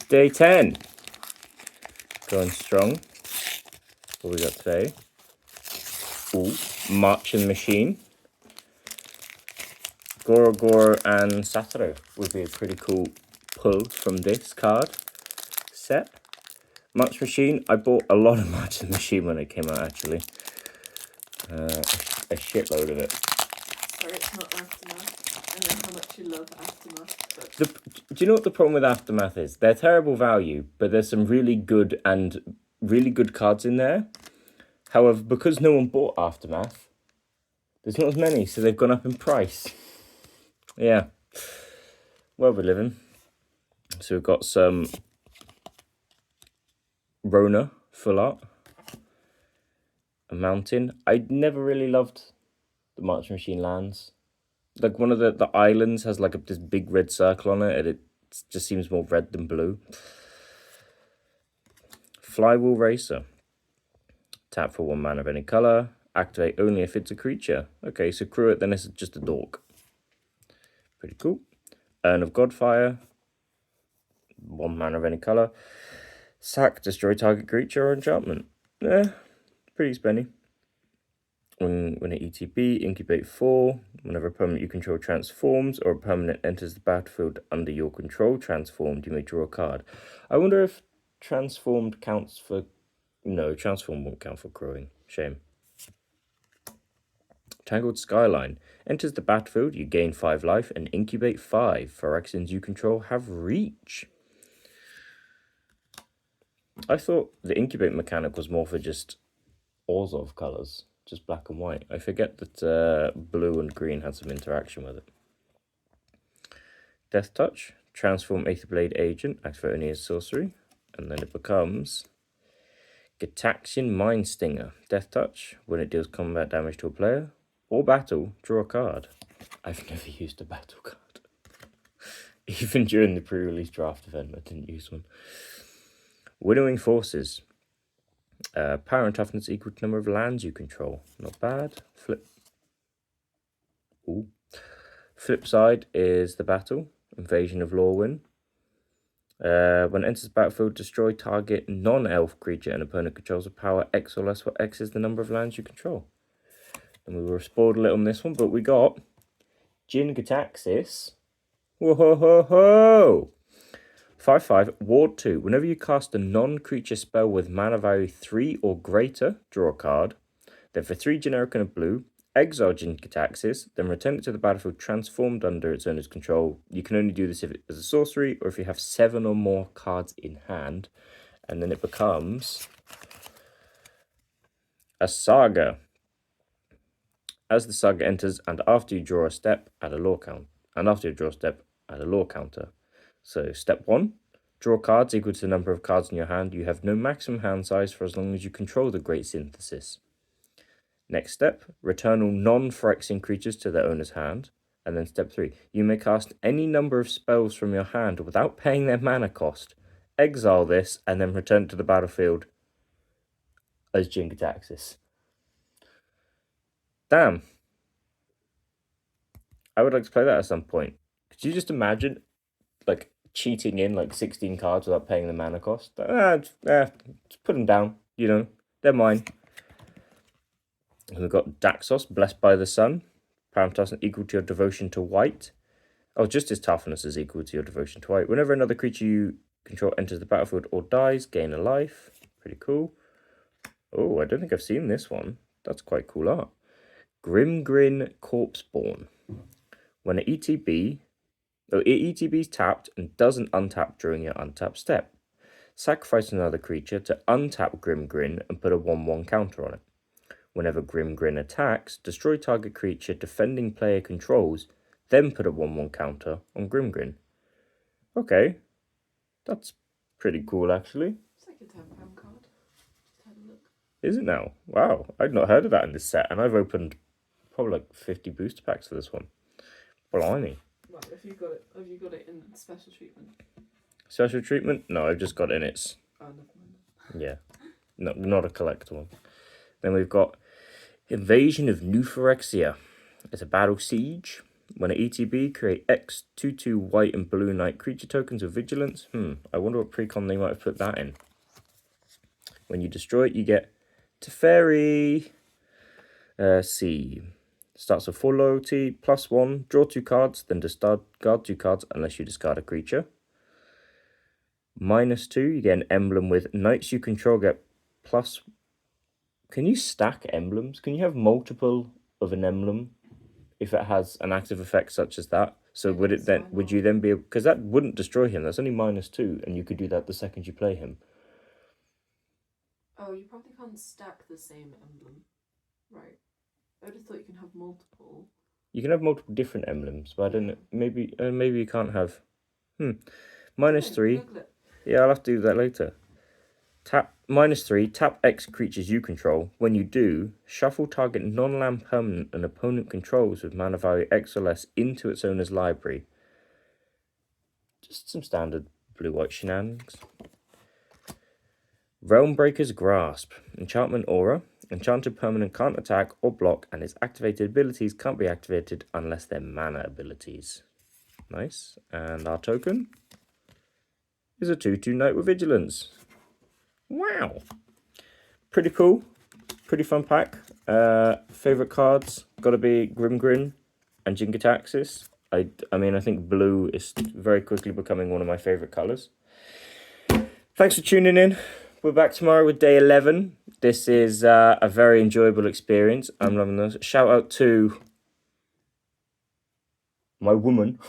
Day 10. Going strong. What we got today? Ooh, Marching Machine. Gorogor and Satoru would be a pretty cool pull from this card set. March Machine, I bought a lot of Marching Machine when it came out, actually. A shitload of it. Sorry, it's not Aftermath. I know how much you love Aftermath. But... Do you know what the problem with Aftermath is? They're terrible value, but there's some really good cards in there. However, because no one bought Aftermath, there's not as many, so they've gone up in price. Yeah. Well, we're living. So we've got some Rona full art. A mountain. I never really loved the March Machine lands. Like one of the islands has like this big red circle on it, and it just seems more red than blue. Flywheel Racer. Tap for 1 mana of any color. Activate only if it's a creature. Okay, so crew it, then it's just a dork. Pretty cool. Urn of Godfire. 1 mana of any color. Sack, destroy target creature or enchantment. Pretty spendy. When an ETB, incubate 4. Whenever a permanent you control transforms or a permanent enters the battlefield under your control transformed, you may draw a card. I wonder if transformed counts for... No, transform won't count for crewing. Shame. Tangled Skyline. Enters the battlefield, you gain 5 life and incubate 5. Phyrexians you control have reach. I thought the incubate mechanic was more for just Orzhov colours, just black and white. I forget that blue and green had some interaction with it. Death Touch. Transform Aetherblade Agent, activate only as sorcery, and then it becomes Gitaxian Mind Stinger. Death Touch. When it deals combat damage to a player or battle, draw a card. I've never used a battle card. Even during the pre-release draft event, I didn't use one. Winnowing Forces. Power and toughness equal to number of lands you control. Not bad. Flip side is the battle. Invasion of Lorwyn. When it enters the battlefield, destroy target non-elf creature an opponent controls with power X or less, where X is the number of lands you control. And we were spoiled a little on this one, but we got Jin Gitaxias. Whoa-ho-ho-ho! 5/5, Ward 2. Whenever you cast a non-creature spell with mana value 3 or greater, draw a card. Then for 3 generic and a blue, exile Jin Gitaxias, then return it to the battlefield transformed under its owner's control. You can only do this if it is a sorcery or if you have 7 or more cards in hand. And then it becomes a Saga. As the Saga enters and after you draw a step, add a lore count. And after you draw a step, add a lore counter. So step 1, draw cards equal to the number of cards in your hand. You have no maximum hand size for as long as you control the Great Synthesis. Next step, return all non-Phyrexian creatures to their owner's hand. And then step 3, you may cast any number of spells from your hand without paying their mana cost. Exile this and then return it to the battlefield as Jin Gitaxias. Damn. I would like to play that at some point. Could you just imagine, like, cheating in, like, 16 cards without paying the mana cost? Just put them down, you know. They're mine. And we've got Daxos, Blessed by the Sun. Power and toughness equal to your devotion to white. Oh, just his toughness is equal to your devotion to white. Whenever another creature you control enters the battlefield or dies, gain a life. Pretty cool. Oh, I don't think I've seen this one. That's quite cool art. Grimgrin Corpseborn. When an ETB is tapped and doesn't untap during your untap step, sacrifice another creature to untap Grimgrin and put a 1/1 counter on it. Whenever Grimgrin attacks, destroy target creature defending player controls, then put a 1/1 counter on Grimgrin. Okay, that's pretty cool actually. It's like a £10 card. Just had a look. Is it now? Wow, I'd not heard of that in this set, and I've opened probably like 50 booster packs for this one. Blimey. Well, have you got it in special treatment? Special treatment? No, I've just got it in its... Oh, never mind. Yeah, no, not a collector one. Then we've got Invasion of New Phyrexia. It's a battle siege. When at ETB, create X 2/2 white and blue knight creature tokens with vigilance. I wonder what precon they might have put that in. When you destroy it, you get Teferi. C. Starts with 4 loyalty, +1, draw 2 cards, then discard 2 cards unless you discard a creature. -2, you get an emblem with knights you control get plus. Can you stack emblems? Can you have multiple of an emblem if it has an active effect such as that? So would it then? Would you then be able? Because that wouldn't destroy him. That's only -2, and you could do that the second you play him. Oh, you probably can't stack the same emblem, right? I would have thought you can have multiple. You can have multiple different emblems, but I don't know. Maybe you can't have. -3. Yeah, I'll have to do that later. Tap -3. Tap X creatures you control. When you do, shuffle target non-land permanent an opponent controls with mana value X or less into its owner's library. Just some standard blue-white shenanigans. Realmbreaker's Grasp. Enchantment Aura. Enchanted permanent can't attack or block, and its activated abilities can't be activated unless they're mana abilities. Nice. And our token is a 2/2 knight with vigilance. Wow. Pretty cool. Pretty fun pack. Favorite cards gotta be Grimgrin and Jin-Gitaxias. I mean, I think blue is very quickly becoming one of my favorite colors. Thanks for tuning in. We're back tomorrow with day 11. This is a very enjoyable experience. I'm loving this. Shout out to my woman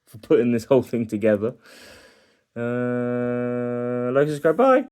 for putting this whole thing together. Like, subscribe, bye.